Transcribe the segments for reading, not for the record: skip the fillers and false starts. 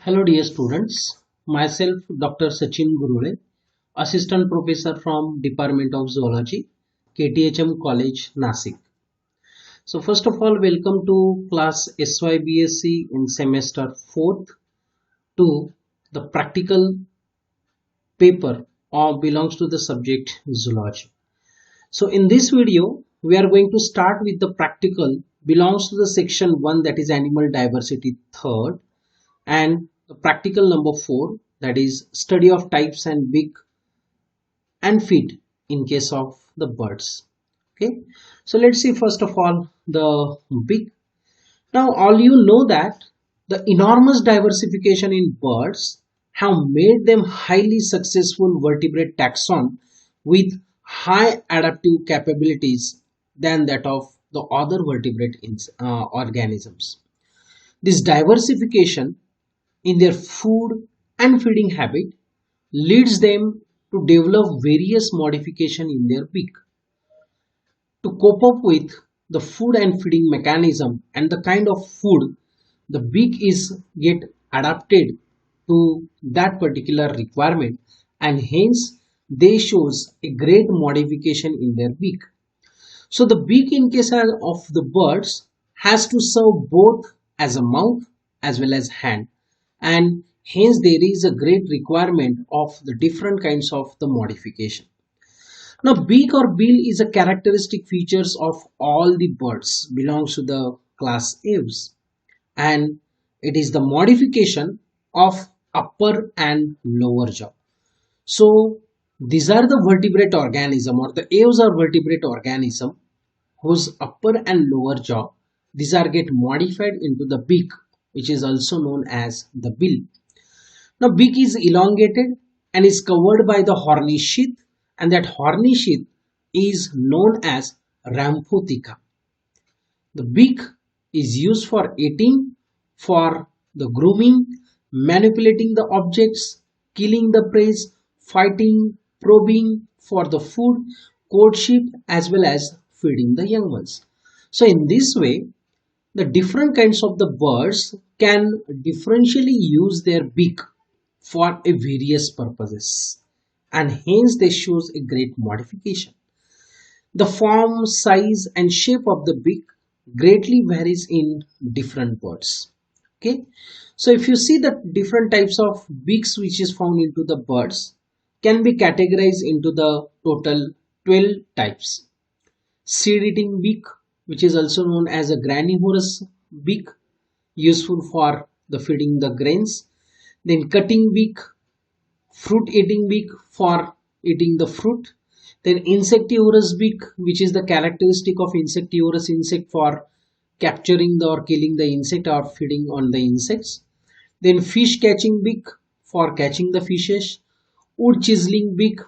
Hello dear students, myself Dr. Sachin Gurule, Assistant Professor from Department of Zoology, KTHM College, Nasik. So first of all, welcome to class S.Y.B.Sc in semester 4th to the practical paper or belongs to the subject Zoology. So in this video, we are going to start with the practical belongs to the section 1, that is animal diversity third, and the practical number 4, that is study of types and beak and feet in case of the birds. Okay, so let's see first of all the beak. Now all you know that the enormous diversification in birds have made them highly successful vertebrate taxon with high adaptive capabilities than that of the other vertebrate organisms. This diversification in their food and feeding habit leads them to develop various modification in their beak to cope up with the food and feeding mechanism and the kind of food the beak is get adapted to that particular requirement, and hence they shows a great modification in their beak. So the beak in case of the birds has to serve both as a mouth as well as hand, and hence there is a great requirement of the different kinds of the modification. Now beak or bill is a characteristic features of all the birds belongs to the class aves, and it is the modification of upper and lower jaw. So these are the vertebrate organism, or the aves are vertebrate organism whose upper and lower jaw, these are get modified into the beak, which is also known as the bill. Now beak is elongated and is covered by the horny sheath, and that horny sheath is known as rhamphotheca. The beak is used for eating, for the grooming, manipulating the objects, killing the prey, fighting, probing for the food, courtship, as well as feeding the young ones. So in this way, the different kinds of the birds can differentially use their beak for a various purposes, and hence they shows a great modification. The form, size and shape of the beak greatly varies in different birds. Okay, so if you see the different types of beaks which is found into the birds can be categorized into the total 12 types. Seed eating beak, which is also known as a granivorous beak, useful for the feeding the grains. Then cutting beak, fruit eating beak for eating the fruit. Then insectivorous beak, which is the characteristic of insectivorous insect for capturing or killing the insect or feeding on the insects. Then fish catching beak for catching the fishes. Wood chiseling beak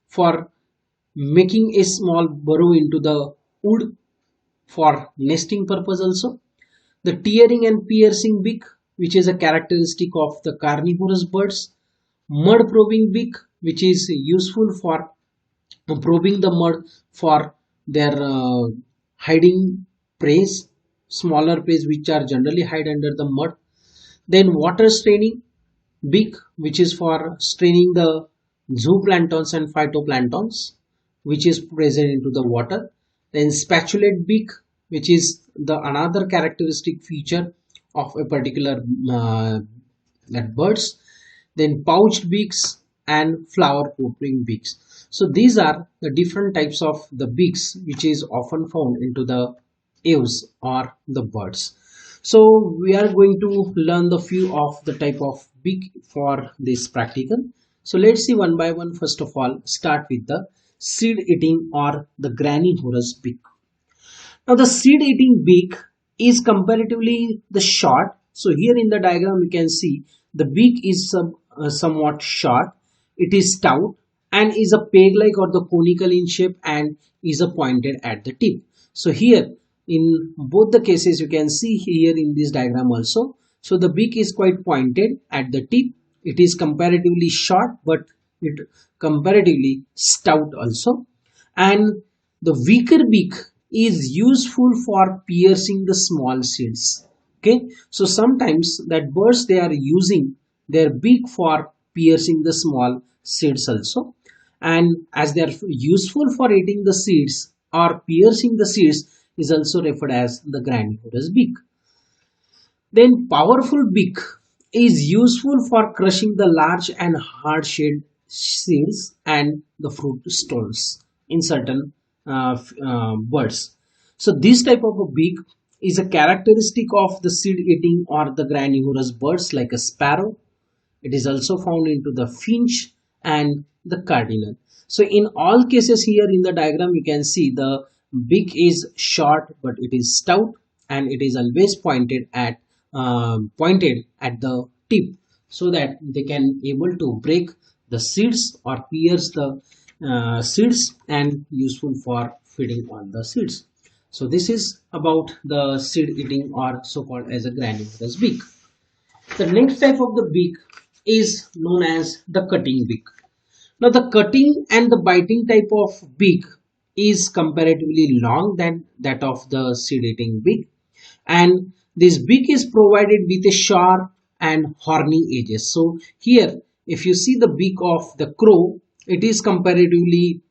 for making a small burrow into the wood for nesting purpose also. The tearing and piercing beak, which is a characteristic of the carnivorous birds. Mud probing beak, which is useful for probing the mud for their hiding prey, smaller prey which are generally hide under the mud. Then water straining beak, which is for straining the zooplanktons and phytoplanktons which is present into the water. Then spatulate beak, which is the another characteristic feature of a particular that birds. Then pouched beaks and flower probing beaks. So these are the different types of the beaks which is often found into the aves or the birds. So we are going to learn the few of the type of beak for this practical. So let's see one by one. First of all, start with the seed eating or the granivorous beak. Now the seed eating beak is comparatively the short. So here in the diagram you can see the beak is somewhat short. It is stout and is a peg-like or the conical in shape and is a pointed at the tip. So here in both the cases you can see here in this diagram also. So the beak is quite pointed at the tip. It is comparatively short, but it comparatively stout also, and the weaker beak is useful for piercing the small seeds. Okay, so sometimes that birds they are using their beak for piercing the small seeds also, and as they are useful for eating the seeds or piercing the seeds is also referred as the granivorous beak. Then powerful beak is useful for crushing the large and hard-shelled seeds and the fruit stones in certain birds. So this type of a beak is a characteristic of the seed-eating or the granivorous birds like a sparrow. It is also found into the finch and the cardinal. So in all cases here in the diagram you can see the beak is short but it is stout, and it is always pointed at the tip so that they can able to break the seeds or pierce the seeds and useful for feeding on the seeds. So this is about the seed eating or so called as a granivorous beak. The next type of the beak is known as the cutting beak. Now the cutting and the biting type of beak is comparatively long than that of the seed eating beak, and this beak is provided with a sharp and horny edges. So here if you see the beak of the crow, it is comparatively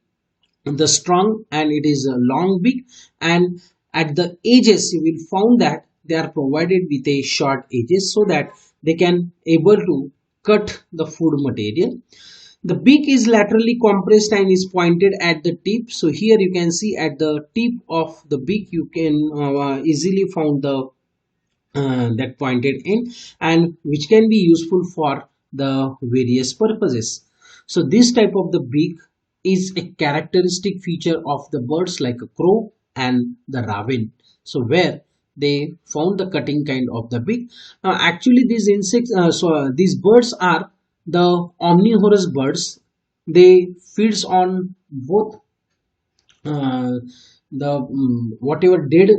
the strong and it is a long beak, and at the edges you will found that they are provided with a short edges so that they can able to cut the food material. The beak is laterally compressed and is pointed at the tip. So here you can see at the tip of the beak you can easily found the that pointed in, and which can be useful for the various purposes. So this type of the beak is a characteristic feature of the birds like a crow and the raven. So where they found the cutting kind of the beak. Now actually these insects, these birds are the omnivorous birds. They feeds on both the whatever dead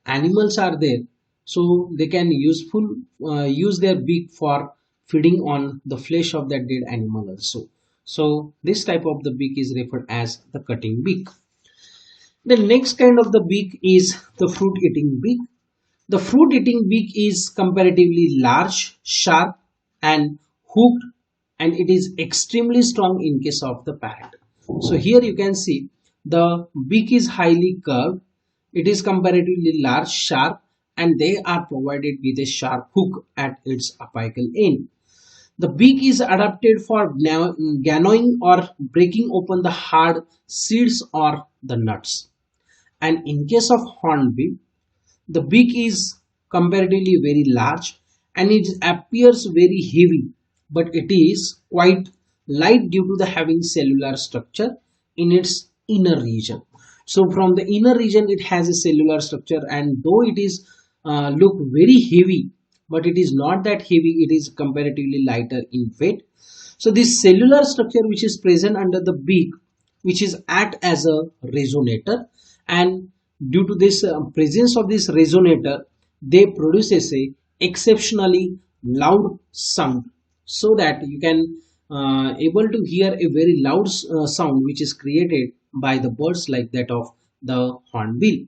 animals are there, so they can use their beak for feeding on the flesh of that dead animal also. So this type of the beak is referred as the cutting beak. The next kind of the beak is the fruit eating beak. The fruit eating beak is comparatively large, sharp and hooked, and it is extremely strong in case of the parrot. So here you can see the beak is highly curved, it is comparatively large, sharp, and they are provided with a sharp hook at its apical end. The beak is adapted for gnaawing or breaking open the hard seeds or the nuts. And in case of hornbill, the beak is comparatively very large and it appears very heavy, but it is quite light due to the having cellular structure in its inner region. So from the inner region it has a cellular structure, and though it is look very heavy, but it is not that heavy, it is comparatively lighter in weight. So this cellular structure which is present under the beak, which is act as a resonator, and due to this presence of this resonator, they produces a exceptionally loud sound, so that you can able to hear a very loud sound which is created by the birds like that of the hornbill.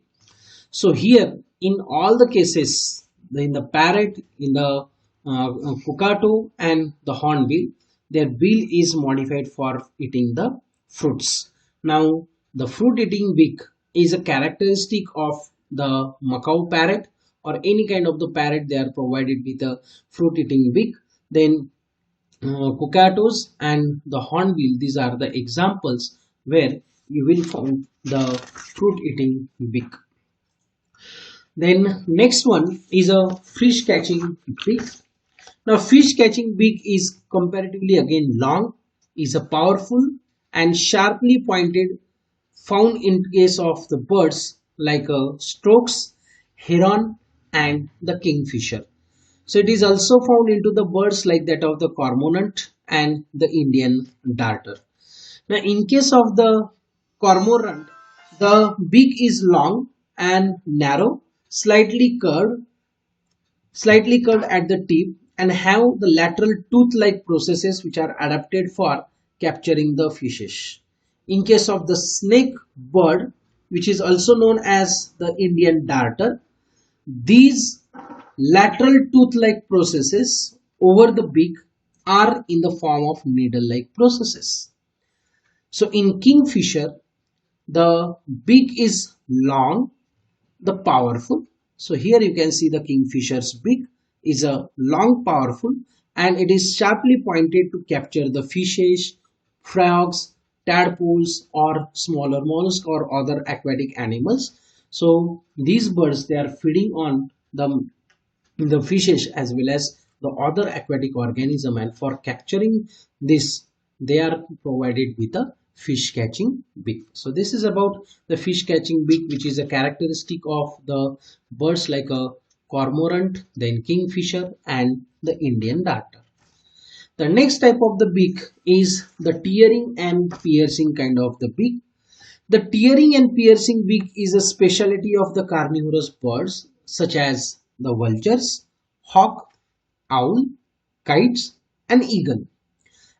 So here in all the cases, in the parrot, in the cockatoo and the hornbill, their bill is modified for eating the fruits. Now the fruit eating beak is a characteristic of the macaw parrot or any kind of the parrot. They are provided with a fruit eating beak. Then cockatoos and the hornbill, these are the examples where you will find the fruit eating beak. Then next one is a fish catching beak. Now fish catching beak is comparatively again long, is a powerful and sharply pointed, found in case of the birds like storks, heron and the kingfisher. So it is also found into the birds like that of the cormorant and the Indian darter. Now in case of the cormorant, the beak is long and narrow, slightly curved at the tip, and have the lateral tooth-like processes which are adapted for capturing the fishes. In case of the snake bird, which is also known as the Indian darter, these lateral tooth-like processes over the beak are in the form of needle-like processes. So in kingfisher, the beak is long, the powerful. So here you can see the kingfisher's beak is a long, powerful, and it is sharply pointed to capture the fishes, frogs, tadpoles, or smaller mollusks or other aquatic animals. So these birds, they are feeding on the fishes as well as the other aquatic organism, and for capturing this they are provided with a fish catching beak. So this is about the fish catching beak, which is a characteristic of the birds like a cormorant, then kingfisher, and the Indian darter. The next type of the beak is the tearing and piercing kind of the beak. The tearing and piercing beak is a specialty of the carnivorous birds such as the vultures, hawk, owl, kites, and eagle,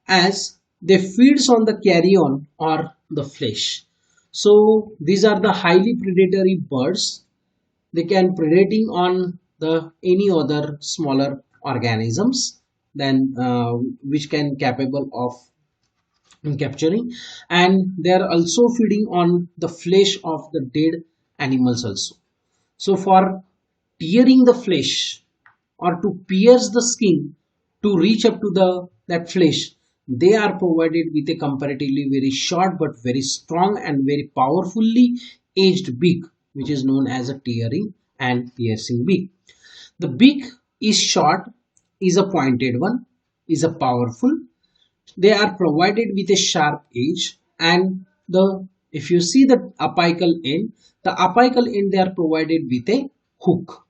as they feeds on the carrion or the flesh. So these are the highly predatory birds. They can predating on the any other smaller organisms than which can capable of capturing, and they are also feeding on the flesh of the dead animals also. So for tearing the flesh or to pierce the skin to reach up to the that flesh, they are provided with a comparatively very short but very strong and very powerfully edged beak, which is known as a tearing and piercing beak. The beak is short, is a pointed one, is a powerful. They are provided with a sharp edge, and the if you see the apical end they are provided with a hook,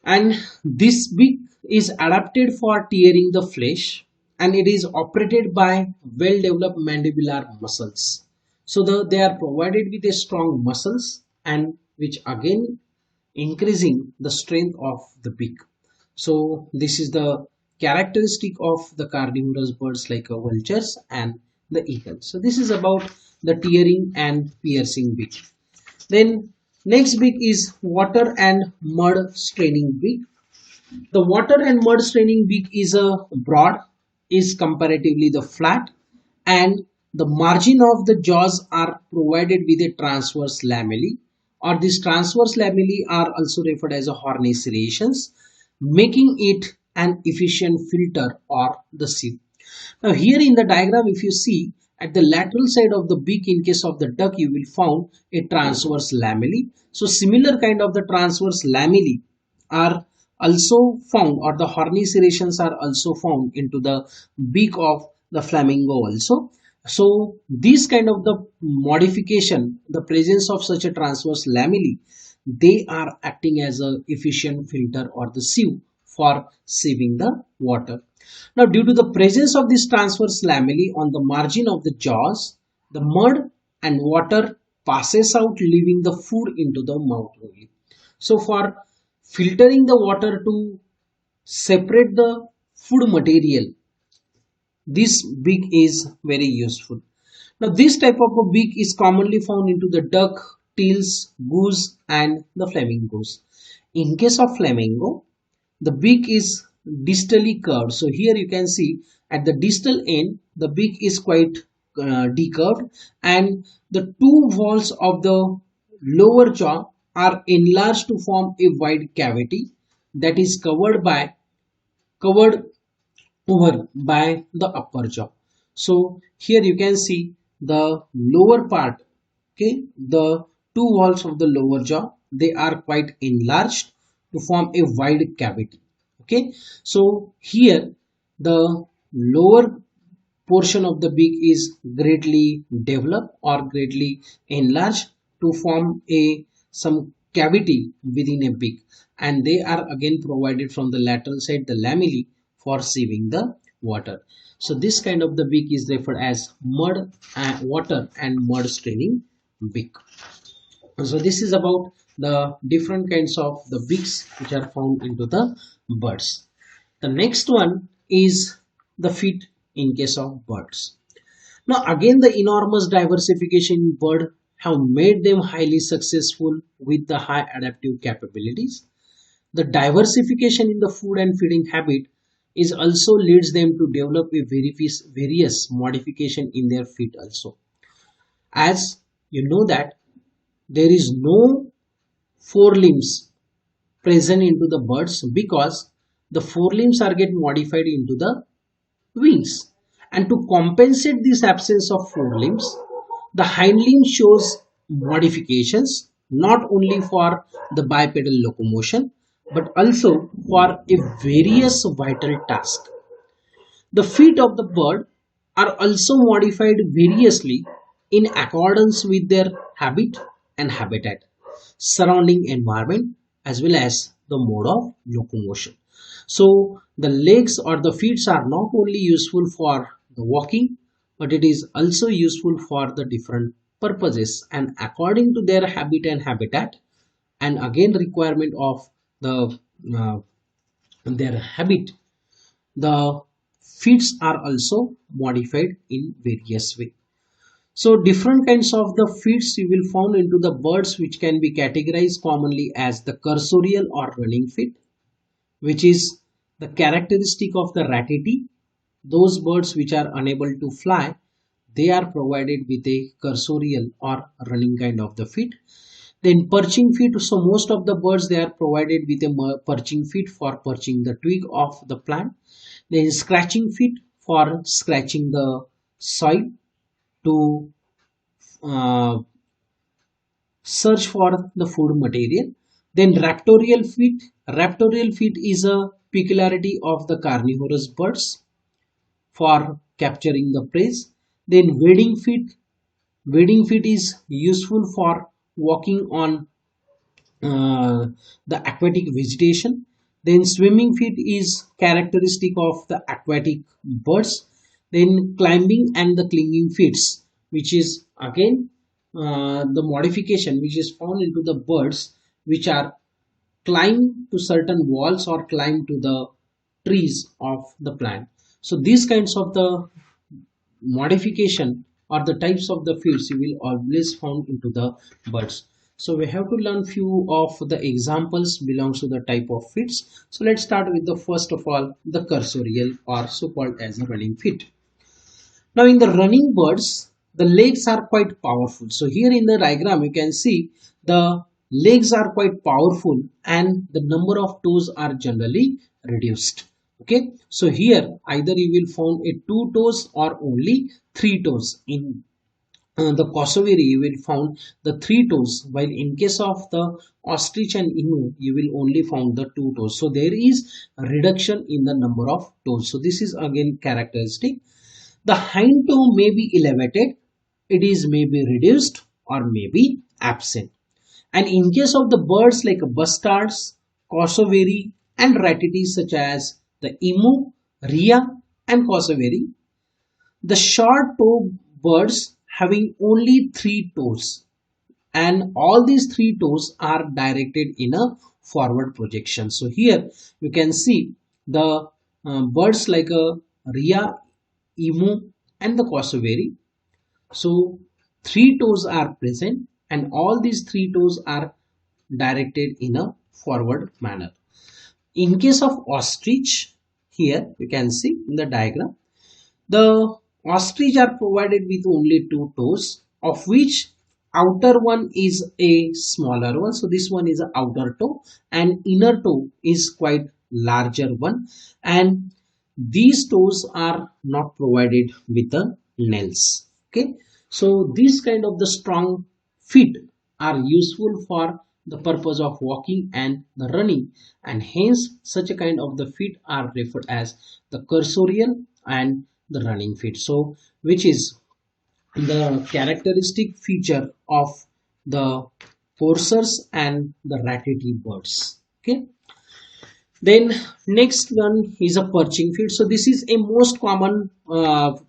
and this beak is adapted for tearing the flesh, and it is operated by well developed mandibular muscles. So they are provided with a strong muscles, and which again increasing the strength of the beak. So this is the characteristic of the carnivorous birds like vultures and the eagle. So this is about the tearing and piercing beak. Then next beak is water and mud straining beak. The water and mud straining beak is a broad, is comparatively the flat, and the margin of the jaws are provided with a transverse lamellae, or these transverse lamellae are also referred as a horny serrations, making it an efficient filter or the sieve. Now here in the diagram, if you see at the lateral side of the beak, in case of the duck, you will found a transverse lamellae. So similar kind of the transverse lamellae are also found, or the horny serrations are also found into the beak of the flamingo also. So this kind of the modification, the presence of such a transverse lamellae, they are acting as a efficient filter or the sieve for sieving the water. Now due to the presence of this transverse lamellae on the margin of the jaws, the mud and water passes out, leaving the food into the mouth only. So for filtering the water to separate the food material, this beak is very useful. Now this type of a beak is commonly found into the duck, teals, goose, and the flamingos. In case of flamingo, the beak is distally curved. So here you can see at the distal end the beak is quite decurved, and the two walls of the lower jaw are enlarged to form a wide cavity that is covered over by the upper jaw. So here you can see the lower part, okay, the two walls of the lower jaw, they are quite enlarged to form a wide cavity. Okay, so here the lower portion of the beak is greatly developed or greatly enlarged to form a some cavity within a beak, and they are again provided from the lateral side, the lamellae, for sieving the water. So this kind of the beak is referred as water and mud straining beak. So this is about the different kinds of the beaks which are found into the birds. The next one is the feet in case of birds. Now again, the enormous diversification in bird have made them highly successful with the high adaptive capabilities. The diversification in the food and feeding habit is also leads them to develop a various modification in their feet also. As you know that there is no forelimbs present into the birds because the forelimbs are get modified into the wings, and to compensate this absence of forelimbs, the hind limb shows modifications not only for the bipedal locomotion but also for a various vital tasks. The feet of the bird are also modified variously in accordance with their habit and habitat, surrounding environment, as well as the mode of locomotion. So the legs or the feet are not only useful for the walking, but it is also useful for the different purposes, and according to their habit and habitat, and again requirement of the their habit, the feeds are also modified in various way. So different kinds of the feeds you will found into the birds, which can be categorized commonly as the cursorial or running feet, which is the characteristic of the ratiti. Those birds which are unable to fly, they are provided with a cursorial or running kind of the feet. Then perching feet, so most of the birds they are provided with a perching feet for perching the twig of the plant. Then scratching feet for scratching the soil to uh, search for the food material. Then raptorial feet is a peculiarity of the carnivorous birds for capturing the prey. Then wading feet is useful for walking on the aquatic vegetation. Then swimming feet is characteristic of the aquatic birds. Then climbing and the clinging feet, which is again the modification which is found into the birds which are climb to certain walls or climb to the trees of the plant. So these kinds of the modification or the types of the fields you will always found into the birds. So we have to learn few of the examples belongs to the type of feet. So let's start with the first of all the cursorial, or so called as a running feet. Now in the running birds, the legs are quite powerful. So here in the diagram you can see the legs are quite powerful and the number of toes are generally reduced. Okay, so here either you will find a 2 toes or only 3 toes. In the cassowary you will found the 3 toes, while in case of the ostrich and emu you will only found the 2 toes. So there is a reduction in the number of toes. So this is again characteristic. The hind toe may be elevated, it is may be reduced or may be absent. And in case of the birds like bustards, cassowary and ratites such as the emu, rhea and cassowary, the short toe birds having only 3 toes, and all these 3 toes are directed in a forward projection. So here you can see the birds like a rhea, emu and the cassowary. So 3 toes are present and all these 3 toes are directed in a forward manner. In case of ostrich, here you can see in the diagram, the ostrich are provided with only 2 toes, of which outer one is a smaller one. So this one is an outer toe and inner toe is quite larger one, and these toes are not provided with the nails. Okay, so these kind of the strong feet are useful for the purpose of walking and the running, and hence such a kind of the feet are referred as the cursorial and the running feet. So which is the characteristic feature of the coursers and the ratity birds. Okay, then next one is a perching feet. So this is a most common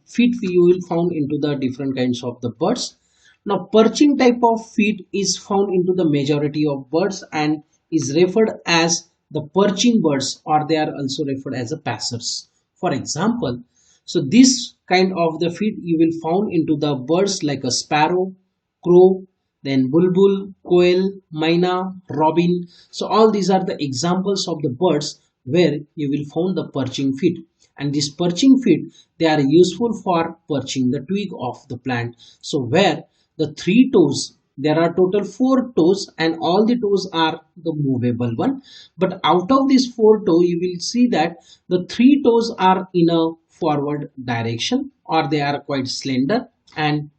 feet you will found into the different kinds of the birds. Now perching type of feet is found into the majority of birds and is referred as the perching birds, or they are also referred as the passers. For example, so this kind of the feet you will found into the birds like a sparrow, crow, then bulbul, quail, myna, robin. So all these are the examples of the birds where you will find the perching feet. And these perching feet, they are useful for perching the twig of the plant. So where the three toes, there are total four toes and all the toes are the movable one. But out of these four toes, you will see that the three toes are in a forward direction, or they are quite slender, and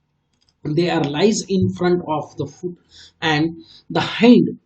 they are lies in front of the foot, and the hind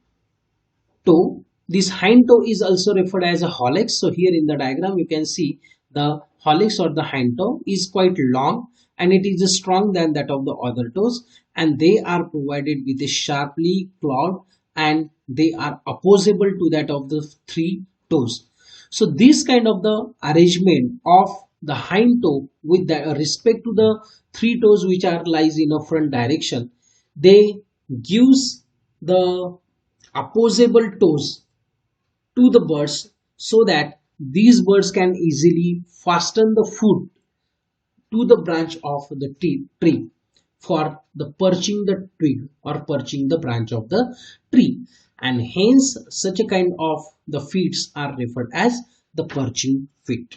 toe. This hind toe is also referred as a hallux. So here in the diagram you can see the hallux or the hind toe is quite long and it is strong than that of the other toes, and they are provided with a sharply clawed, and they are opposable to that of the three toes. So this kind of the arrangement of the hind toe with the respect to the three toes which are lies in a front direction, they gives the opposable toes to the birds so that these birds can easily fasten the foot to the branch of the tree for the perching the twig or perching the branch of the tree, and hence such a kind of the feet are referred as the perching feet,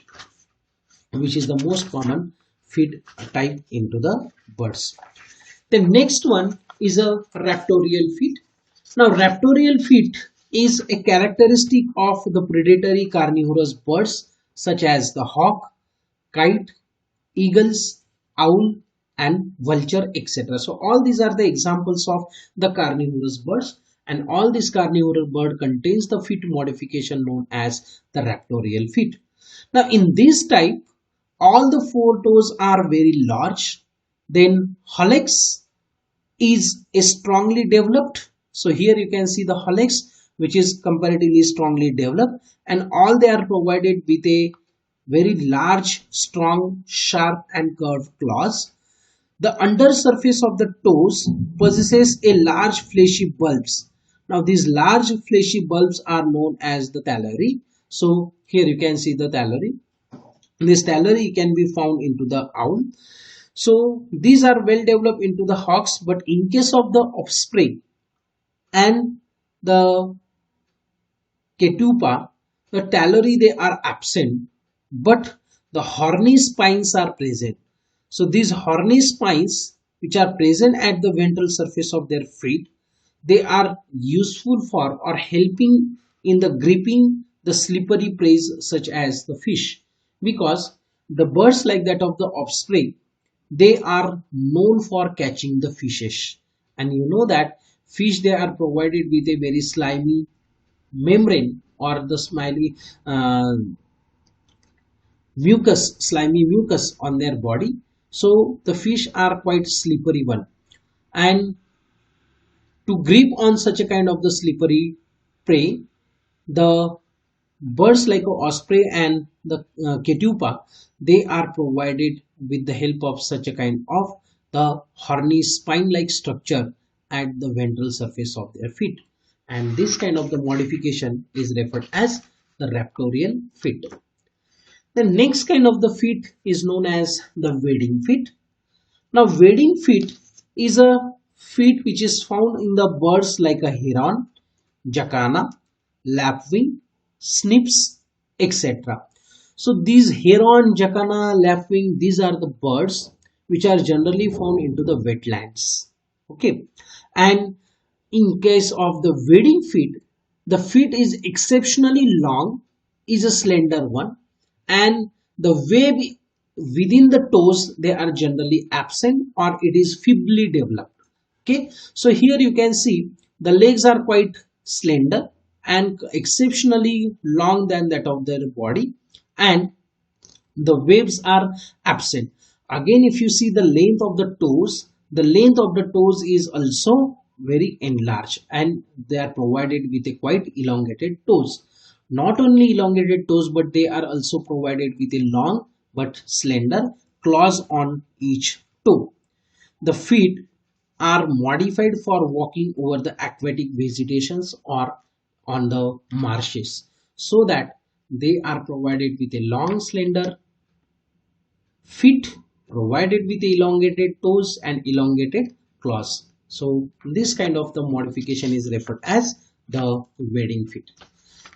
which is the most common feet type into the birds. The next one is a raptorial feet. Now raptorial feet is a characteristic of the predatory carnivorous birds such as the hawk, kite, eagles, owl and vulture, etc. So all these are the examples of the carnivorous birds, and all this carnivorous bird contains the feet modification known as the raptorial feet. Now in this type, all the four toes are very large, then hallux is strongly developed. So here you can see the hallux which is comparatively strongly developed, and all they are provided with a very large, strong, sharp and curved claws. The under surface of the toes possesses a large fleshy bulbs. Now these large fleshy bulbs are known as the thalary. So here you can see the thalary. This thalary can be found into the owl. So these are well developed into the hawks, but in case of the osprey and the ketupa, the thalary they are absent, but the horny spines are present. So these horny spines which are present at the ventral surface of their feet, they are useful for or helping in the gripping the slippery prey such as the fish, because the birds like that of the osprey, they are known for catching the fishes, and you know that fish they are provided with a very slimy membrane or the slimy mucus on their body. So the fish are quite slippery one, and to grip on such a kind of the slippery prey, the birds like osprey and the ketupa, they are provided with the help of such a kind of the horny spine like structure at the ventral surface of their feet, and this kind of the modification is referred as the raptorial feet. The next kind of the feet is known as the wading feet. Now wading feet is a feet which is found in the birds like a heron, jacana, lapwing, snips, etc. So these heron, jacana, lapwing, these are the birds which are generally found into the wetlands. Okay, and in case of the wading feet, the feet is exceptionally long, is a slender one, and the web within the toes they are generally absent or it is feebly developed. Okay, so here you can see the legs are quite slender and exceptionally long than that of their body, and the waves are absent. Again, if you see the length of the toes, the length of the toes is also very enlarged, and they are provided with a quite elongated toes. Not only elongated toes, but they are also provided with a long but slender claws on each toe. The feet are modified for walking over the aquatic vegetations or on the marshes, so that they are provided with a long slender feet provided with elongated toes and elongated claws. So this kind of the modification is referred as the wading feet.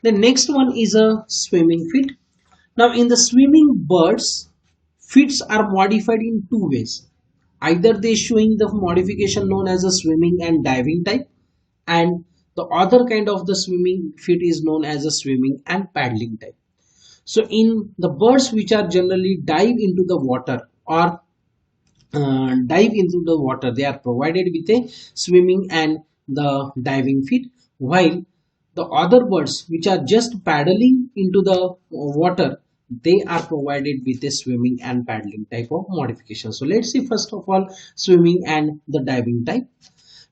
The next one is a swimming feet. Now in the swimming birds, feet are modified in two ways. Either they showing the modification known as a swimming and diving type, and the other kind of the swimming feet is known as a swimming and paddling type. So in the birds which are generally dive into the water or dive into the water, they are provided with a swimming and the diving feet, while the other birds which are just paddling into the water, they are provided with a swimming and paddling type of modification. So let's see first of all swimming and the diving type.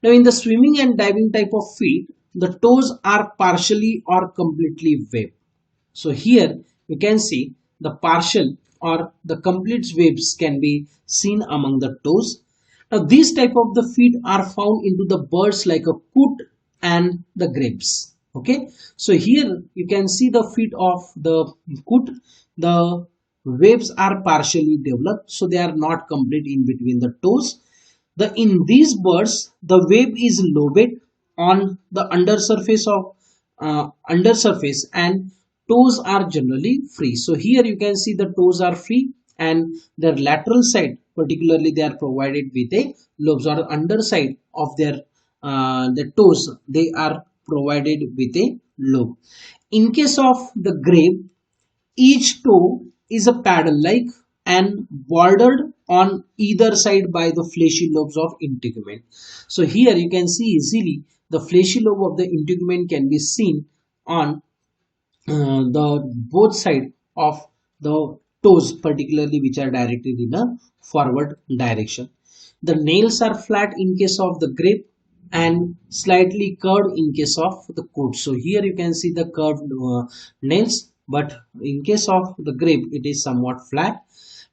Now in the swimming and diving type of feet, the toes are partially or completely webbed. So here you can see the partial or the complete waves can be seen among the toes. Now these type of the feet are found into the birds like a coot and the grapes. Okay, so here you can see the feet of the coot. The waves are partially developed, so they are not complete in between the toes. In these birds, the web is lobed on the undersurface of undersurface, and toes are generally free. So here you can see the toes are free, and their lateral side particularly they are provided with a lobes, or underside of their the toes they are provided with a lobe. In case of the grape, each toe is a paddle-like and bordered on either side by the fleshy lobes of integument. So here you can see easily the fleshy lobe of the integument can be seen on the both side of the toes, particularly which are directed in a forward direction. The nails are flat in case of the grape and slightly curved in case of the coat. So here you can see the curved nails, but in case of the grape it is somewhat flat.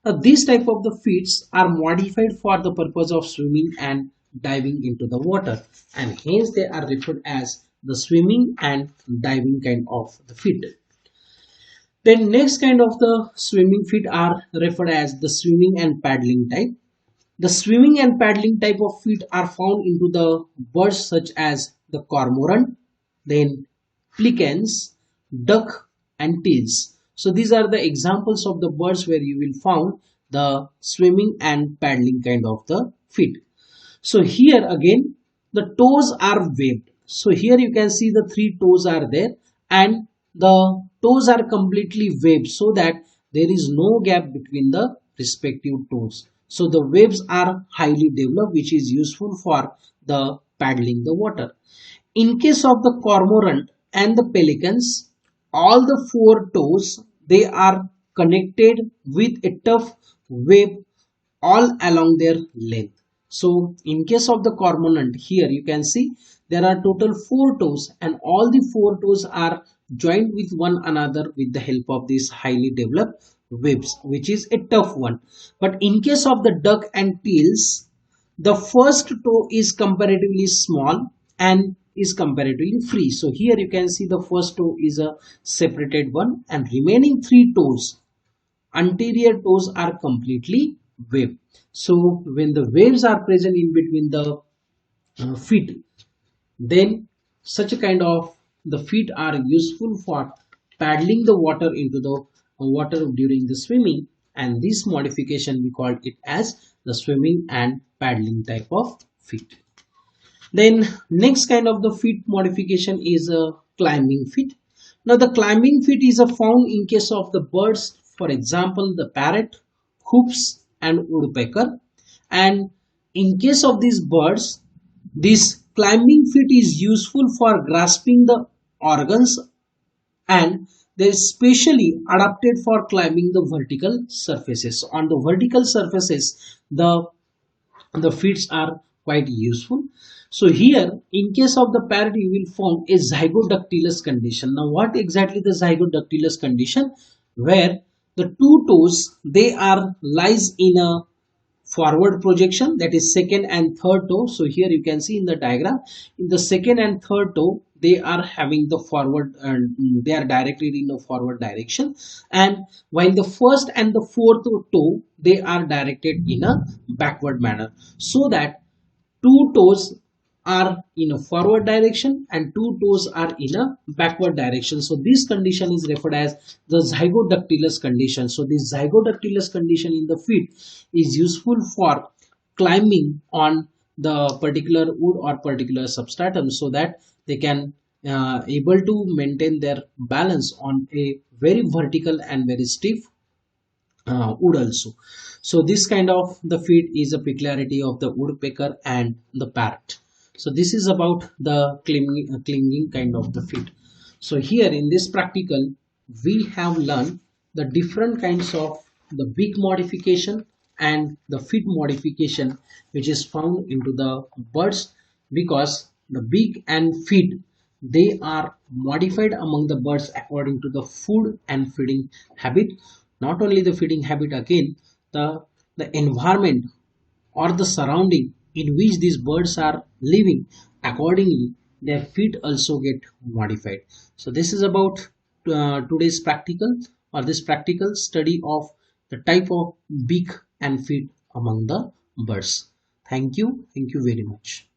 Now these type of the feet are modified for the purpose of swimming and diving into the water, and hence they are referred as the swimming and diving kind of the feet. Then next kind of the swimming feet are referred as the swimming and paddling type. The swimming and paddling type of feet are found into the birds such as the cormorant, then pelicans, duck and teals. So these are the examples of the birds where you will find the swimming and paddling kind of the feet. So here again the toes are webbed. So here you can see the three toes are there, and the toes are completely webbed so that there is no gap between the respective toes. So the webs are highly developed, which is useful for the paddling the water. In case of the cormorant and the pelicans, all the four toes they are connected with a tough web all along their length. So in case of the cormorant, here you can see there are total four toes, and all the four toes are joined with one another with the help of this highly developed webs, which is a tough one. But in case of the duck and teals, the first toe is comparatively small and is comparatively free. So here you can see the first toe is a separated one, and remaining three toes, anterior toes, are completely webbed. So when the waves are present in between the feet, then such a kind of the feet are useful for paddling the water into the water during the swimming, and this modification we call it as the swimming and paddling type of feet. Then next kind of the feet modification is a climbing feet. Now the climbing feet is a found in case of the birds, for example the parrot, hoops and woodpecker, and in case of these birds, this climbing feet is useful for grasping the organs, and they are specially adapted for climbing the vertical surfaces. On the vertical surfaces, the feet are quite useful. So here, in case of the parrot, you will find a zygodactylous condition. Now, what exactly the zygodactylous condition? Where the two toes they are lies in a forward projection, that is second and third toe. So here you can see in the diagram, in the second and third toe they are having the forward and they are directed in a forward direction, and while the first and the fourth toe they are directed in a backward manner, so that two toes are in a forward direction and 2 toes are in a backward direction. So this condition is referred as the zygodactylus condition. So this zygodactylus condition in the feet is useful for climbing on the particular wood or particular substratum, so that they can able to maintain their balance on a very vertical and very stiff wood also. So this kind of the feet is a peculiarity of the woodpecker and the parrot. So this is about the clinging kind of the feet. So here in this practical, we have learned the different kinds of the beak modification and the feet modification which is found into the birds, because the beak and feet, they are modified among the birds according to the food and feeding habit. Not only the feeding habit, again the environment or the surrounding in which these birds are living, accordingly their feet also get modified. So this is about today's practical, or this practical study of the type of beak and feet among the birds. Thank you very much.